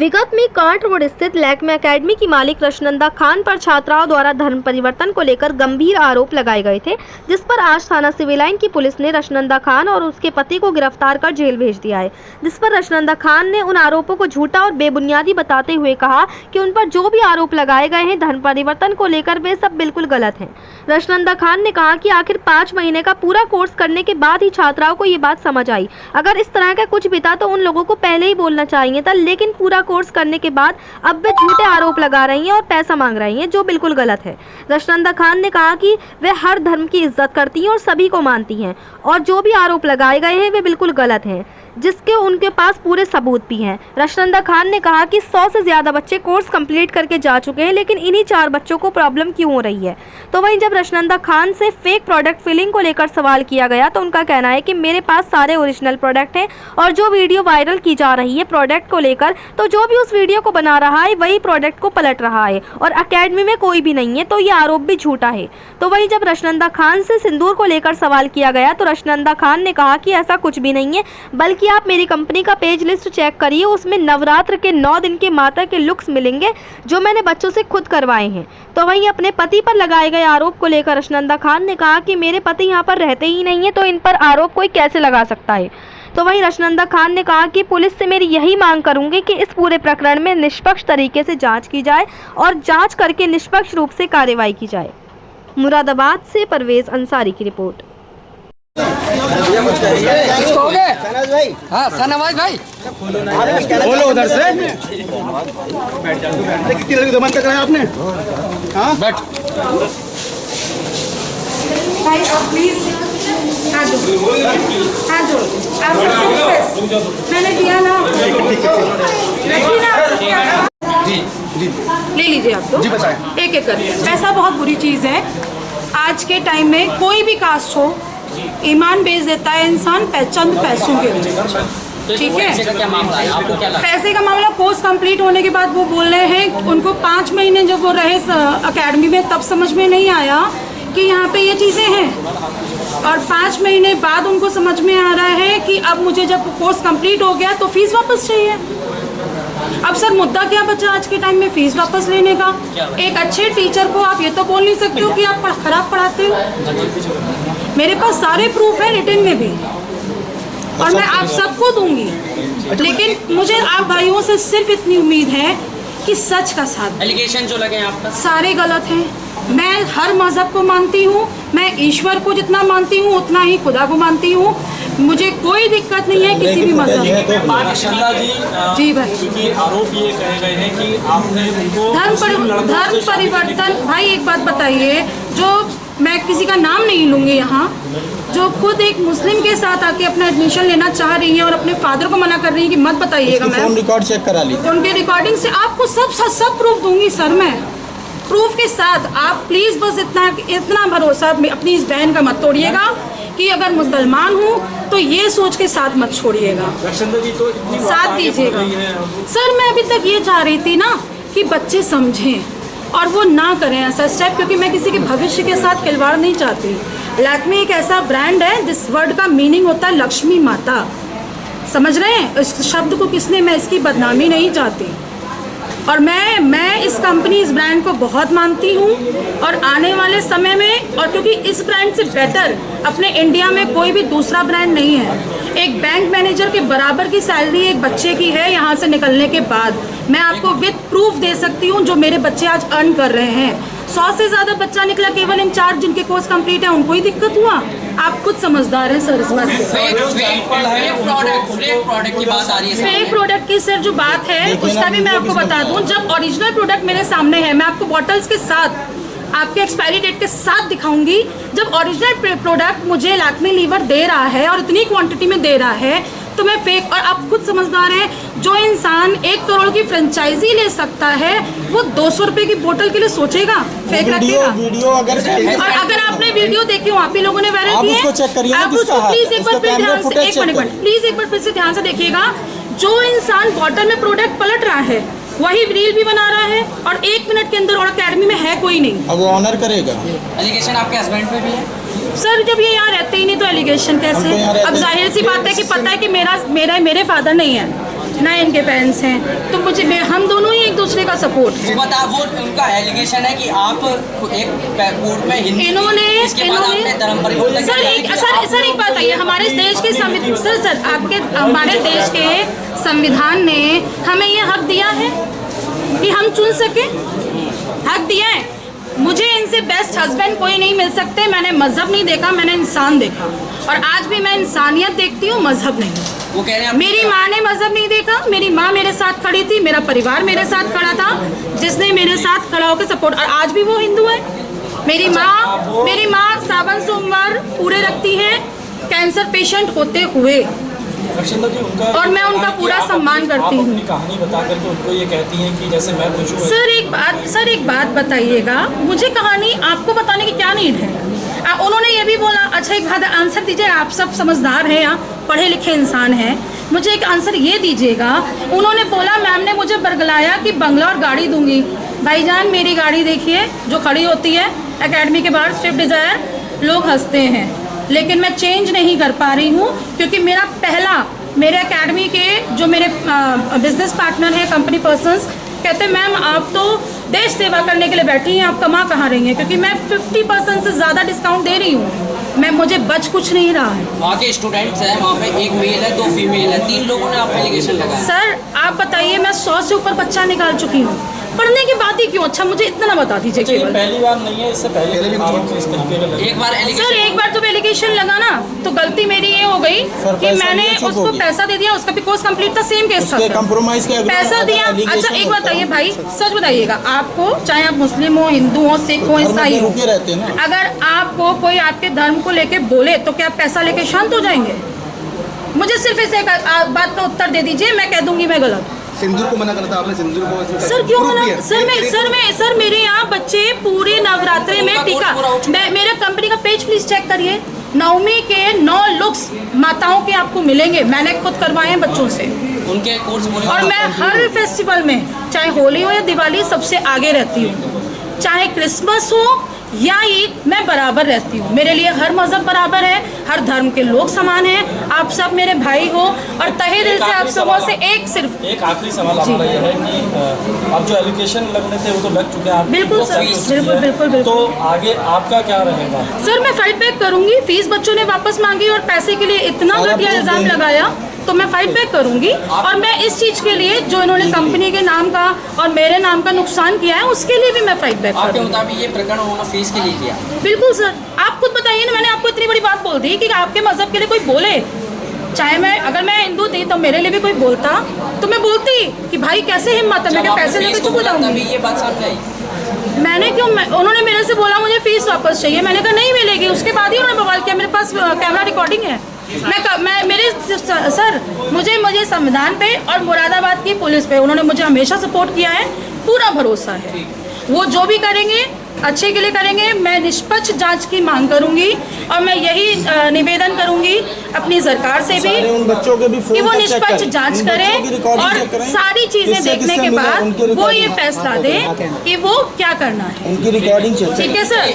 विगत में can't road स्थित लैक्मे एकेडमी की मालिक रशनंदा खान पर छात्राओं द्वारा धर्म परिवर्तन को लेकर गंभीर आरोप लगाए गए थे, जिस पर आज थाना सिविल लाइन की पुलिस ने रशनंदा खान और उसके पति को गिरफ्तार कर जेल भेज दिया है। जिस पर रशनंदा खान ने उन आरोपों को झूठा और बेबुनियादी बताते हुए कहा कि उन पर जो भी आरोप लगाए गए हैं धर्म परिवर्तन को लेकर वे सब बिल्कुल गलत हैं। रशनंदा खान ने कहा कि आखिर 5 महीने का पूरा कोर्स करने के बाद ही छात्राओं को ये बात समझ आई। अगर इस तरह का कुछ भी था तो उन लोगों को पहले ही बोलना चाहिए था, लेकिन पूरा कोर्स करने के बाद अब वे झूठे आरोप लगा रही हैं और पैसा मांग रही हैं, जो बिल्कुल गलत है। रशनंदा खान ने कहा कि वे हर धर्म की इज्जत करती हैं और सभी को मानती हैं और जो भी आरोप लगाए गए हैं वे बिल्कुल गलत हैं, जिसके उनके पास पूरे सबूत भी हैं। रशनंदा खान ने कहा कि 100 से ज़्यादा बच्चे कोर्स कंप्लीट करके जा चुके हैं, लेकिन इन्हीं 4 बच्चों को प्रॉब्लम क्यों हो रही है। तो वहीं जब रशनंदा खान से फेक प्रोडक्ट फिलिंग को लेकर सवाल किया गया तो उनका कहना है कि मेरे पास सारे ओरिजिनल प्रोडक्ट हैं और जो वीडियो वायरल की जा रही है प्रोडक्ट को लेकर, तो जो भी उस वीडियो को बना रहा है वही प्रोडक्ट को पलट रहा है और अकेडमी में कोई भी नहीं है, तो ये आरोप भी झूठा है। तो वहीं जब रशनंदा खान से सिंदूर को लेकर सवाल किया गया तो रशनंदा खान ने कहा कि ऐसा कुछ भी नहीं है, बल्कि आप मेरी कंपनी का पेज लिस्ट चेक करिए, उसमें नवरात्र के 9 दिन के माता के लुक्स मिलेंगे जो मैंने बच्चों से खुद करवाए हैं। तो वहीं अपने पति पर लगाए गए आरोप को लेकर रशनंदा खान ने कहा कि मेरे पति यहाँ पर रहते ही नहीं है, तो इन पर आरोप कोई कैसे लगा सकता है। तो वहीं रशनंदा खान ने कहा कि पुलिस से मेरी यही मांग करूंगी कि इस पूरे प्रकरण में निष्पक्ष तरीके से जांच की जाए और जांच करके निष्पक्ष रूप से कार्रवाई की जाए। मुरादाबाद से परवेज अंसारी की रिपोर्ट। हाँ सनावाज भाई बोलो उधर से कितनी लड़की दमन तक आपने। हाँ बैठ भाई आप प्लीज हाथ जोड़ मैंने दिया ना, ले लीजिए आप तो एक एक करके। पैसा बहुत बुरी चीज़ है आज के टाइम में, कोई भी कास्ट हो ईमान बेच देता है इंसान चंद पैसों के लिए, ठीक है। पैसे का मामला कोर्स कंप्लीट होने के बाद वो बोल रहे हैं उनको 5 महीने जब वो रहे अकेडमी में तब समझ में नहीं आया कि यहाँ पे ये चीज़ें हैं, और 5 महीने बाद उनको समझ में आ रहा है कि अब मुझे जब कोर्स कंप्लीट हो गया तो फीस वापस चाहिए। अब सर मुद्दा क्या बचा आज के टाइम में फीस वापस लेने का। एक अच्छे टीचर को आप ये तो बोल नहीं सकते हो कि आप खराब पढ़ाते हो। मेरे पास सारे प्रूफ है रिटन में भी और मैं आप सबको दूंगी, लेकिन मुझे आप भाइयों से सिर्फ इतनी उम्मीद है कि सच का साथ। एलिगेशन जो लगे आप पर सारे गलत हैं। मैं हर मजहब को मानती हूँ, मैं ईश्वर को जितना मानती हूँ उतना ही खुदा को मानती हूँ, मुझे कोई दिक्कत नहीं है किसी भी मजहब में। जी भाई आरोप ये कहे गए हैं कि आपने उनको धर्म परिवर्तन। भाई एक बात बताइए, जो मैं किसी का नाम नहीं लूँगी यहाँ, जो खुद एक मुस्लिम के साथ आके अपना एडमिशन लेना चाह रही है और अपने फादर को मना कर रही है कि मत बताइएगा, मैं रिकॉर्ड चेक करा ली, उनके रिकॉर्डिंग से आपको सब प्रूफ दूंगी सर, मैं प्रूफ के साथ। आप प्लीज बस इतना भरोसा अपनी इस बहन का मत तोड़िएगा कि अगर मुसलमान हूँ तो ये सोच के साथ मत छोड़िएगा, साथ दीजिएगा। सर मैं अभी तक ये चाह रही थी ना कि बच्चे समझें और वो ना करें ऐसा स्टेप, क्योंकि मैं किसी के भविष्य के साथ खिलवाड़ नहीं चाहती। लैक्मे एक ऐसा ब्रांड है जिस वर्ड का मीनिंग होता है लक्ष्मी माता, समझ रहे हैं इस शब्द को किसने, मैं इसकी बदनामी नहीं चाहती और मैं इस कंपनी इस ब्रांड को बहुत मानती हूँ और आने वाले समय में, और क्योंकि इस ब्रांड से बेटर अपने इंडिया में कोई भी दूसरा ब्रांड नहीं है। एक बैंक मैनेजर के बराबर की सैलरी एक बच्चे की है यहाँ से निकलने के बाद, मैं आपको विद प्रूफ दे सकती हूँ जो मेरे बच्चे आज अर्न कर रहे हैं। 100 से ज़्यादा बच्चा निकला केवल इन 4 जिनके कोर्स कंप्लीट है, उनको ही दिक्कत हुआ। आप खुद समझदार हैं सर इस बात से। फेक प्रोडक्ट की सर जो बात है उसका भी मैं आपको बता दूं, जब ओरिजिनल प्रोडक्ट मेरे सामने है मैं आपको बॉटल्स के साथ आपके एक्सपायरी डेट के साथ दिखाऊंगी। जब ओरिजिनल प्रोडक्ट मुझे लैक्मे लीवर दे रहा है और इतनी क्वांटिटी में दे रहा है तो मैं फेक, और आप खुद समझदार हैं, जो इंसान 1 करोड़ की फ्रेंचाइजी ले सकता है वो 200 रुपए की बोतल के लिए सोचेगा, फेक रखेगा। और अगर आपने वीडियो देखी हो, आप ही लोगों ने वायरल की है, आप उसको प्लीज एक बार फिर ध्यान से, एक मिनट प्लीज एक बार फिर से ध्यान से देखिएगा। जो इंसान बॉटल में प्रोडक्ट पलट रहा है वही रील भी बना रहा है और 1 मिनट के अंदर, और अकेडमी में है कोई नहीं, अब वो ऑनर करेगा। एलिगेशन आपके हस्बैंड पे भी है सर, जब ये यहाँ रहते ही नहीं तो एलिगेशन कैसे। अब जाहिर सी बात है कि पता है कि मेरे फादर नहीं है, ना इनके पेरेंट्स हैं, तो मुझे हम दोनों ही एक दूसरे का सपोर्ट है। बता, वो उनका एलिगेशन है कि आप एक कोर्ट में हिंदी, इसके बाद आपने धर्म परिवर्तन सर एक बात आइए, हमारे देश के हमारे देश के संविधान ने हमें ये हक दिया है कि हम चुन सके, हक दिया है। मुझे इनसे बेस्ट हस्बैंड कोई नहीं मिल सकते। मैंने मजहब नहीं देखा, मैंने इंसान देखा, और आज भी मैं इंसानियत देखती हूँ, मजहब नहीं। वो कह रहे हैं मेरी माँ ने मजहब नहीं देखा, मेरी माँ मेरे साथ खड़ी थी, मेरा परिवार मेरे साथ खड़ा था, जिसने मेरे साथ खड़ा होकर सपोर्ट, और आज भी वो हिंदू है। मेरी माँ सावन सोमवार पूरे रखती है, कैंसर पेशेंट होते हुए, और मैं उनका पूरा सम्मान करती हूँ। कहानी बता करके उनको ये कहती हैं कि जैसे मैं खुश हूँ। सर एक बात बताइएगा, मुझे कहानी आपको बताने की क्या नीड है? उन्होंने ये भी बोला, अच्छा एक आंसर दीजिए, आप सब समझदार हैं, आप पढ़े लिखे इंसान हैं, मुझे एक आंसर ये दीजिएगा। उन्होंने बोला, मैम ने मुझे बरगलाया कि बंगला और गाड़ी दूंगी। भाईजान, मेरी गाड़ी देखिए जो खड़ी होती है एकेडमी के बाहर, स्विफ्ट डिज़ायर, लोग हंसते हैं, लेकिन मैं चेंज नहीं कर पा रही हूँ, क्योंकि मेरे एकेडमी के जो मेरे बिजनेस पार्टनर हैं, कंपनी पर्सन्स, कहते हैं मैम आप तो देश सेवा करने के लिए बैठी हैं, आप कमा कहाँ रही हैं, क्योंकि मैं 50% से ज़्यादा डिस्काउंट दे रही हूँ, मुझे बच कुछ नहीं रहा है। वहाँ के स्टूडेंट्स हैं, वहाँ पे एक मेल है, 2 फीमेल है, 3 लोगों ने आप पे एलिगेशन लगाया। सर आप बताइए, मैं 100 से ऊपर बच्चा निकाल चुकी हूँ, पढ़ने के बाद ही क्यों? अच्छा मुझे इतना बता दीजिए केवल। पहली बार नहीं है, इससे पहले भी इस तरीके का एक बार सर एक बार जब एलिगेशन लगा ना, तो गलती मेरी ये हो गई कि मैंने उसको पैसा दे दिया, उसका भी कोर्स कंप्लीट था, सेम केस था, कंप्रोमाइज किया, पैसा दिया। अच्छा एक बताइए भाई, सच बताइएगा, आपको चाहे आप मुस्लिम हो, हिंदू हो, सिख हो, ईसाई हो, अगर आपको कोई आपके धर्म को लेके बोले तो क्या आप पैसा लेके शांत हो जाएंगे? मुझे सिर्फ इस एक बात का उत्तर दे दीजिए, मैं कह दूंगी मैं गलत। सिंदूर को मना करता आपने, सिंदूर को सर क्यों मना? सर मेरे यहाँ बच्चे पूरे नवरात्रि में टीका, मेरे कंपनी का पेज प्लीज चेक करिए, नवमी के 9 लुक्स माताओं के आपको मिलेंगे, मैंने खुद करवाए हैं बच्चों से, उनके कोर्स, और मैं हर फेस्टिवल में, चाहे होली हो या दिवाली, सबसे आगे रहती हूँ, चाहे क्रिसमस हो या ईद, मैं बराबर रहती हूँ। मेरे लिए हर मजहब बराबर है, हर धर्म के लोग समान हैं, आप सब मेरे भाई हो, और तहे दिल से आप सबों से एक आखिरी सवाल हमारा ये है कि अब जो एलिगेशन लगने थे वो तो लग चुके हैं, बिल्कुल सर, बिल्कुल। तो आगे आपका क्या रहेगा? सर मैं फाइट बैक करूंगी, फीस बच्चों ने वापस मांगी और पैसे के लिए इतना घटिया इल्जाम लगाया, तो मैं फाइट बैक करूंगी, और मैं इस चीज़ के लिए जो इन्होंने कंपनी के नाम का और मेरे नाम का नुकसान किया है, उसके लिए भी मैं फाइट बैक आपके करूंगी। मुताबिक ये प्रकरण उन्होंने फीस के लिए किया? बिल्कुल सर, आप खुद बताइए ना, मैंने आपको इतनी बड़ी बात बोल दी कि आपके मजहब के लिए कोई बोले, चाहे अगर मैं हिंदू थी तो मेरे लिए भी कोई बोलता तो मैं बोलती कि भाई कैसे हिम्मत है, मैं क्या पैसे लेकर चुप हो जाऊंगी? ये बात सामने आई, मैंने क्यों, उन्होंने मेरे से बोला मुझे फीस वापस चाहिए, मैंने कहा नहीं मिलेगी, उसके बाद ही उन्होंने बवाल किया, मेरे पास कैमरा रिकॉर्डिंग है। सर मुझे संविधान पे और मुरादाबाद की पुलिस पे उन्होंने मुझे हमेशा सपोर्ट किया है, पूरा भरोसा है, वो जो भी करेंगे अच्छे के लिए करेंगे। मैं निष्पक्ष जांच की मांग करूंगी, और मैं यही निवेदन करूंगी अपनी सरकार से भी कि वो निष्पक्ष जांच करें, और सारी चीजें देखने के बाद वो ये फैसला दें कि वो क्या करना है। उनकी रिकॉर्डिंग ठीक है सर।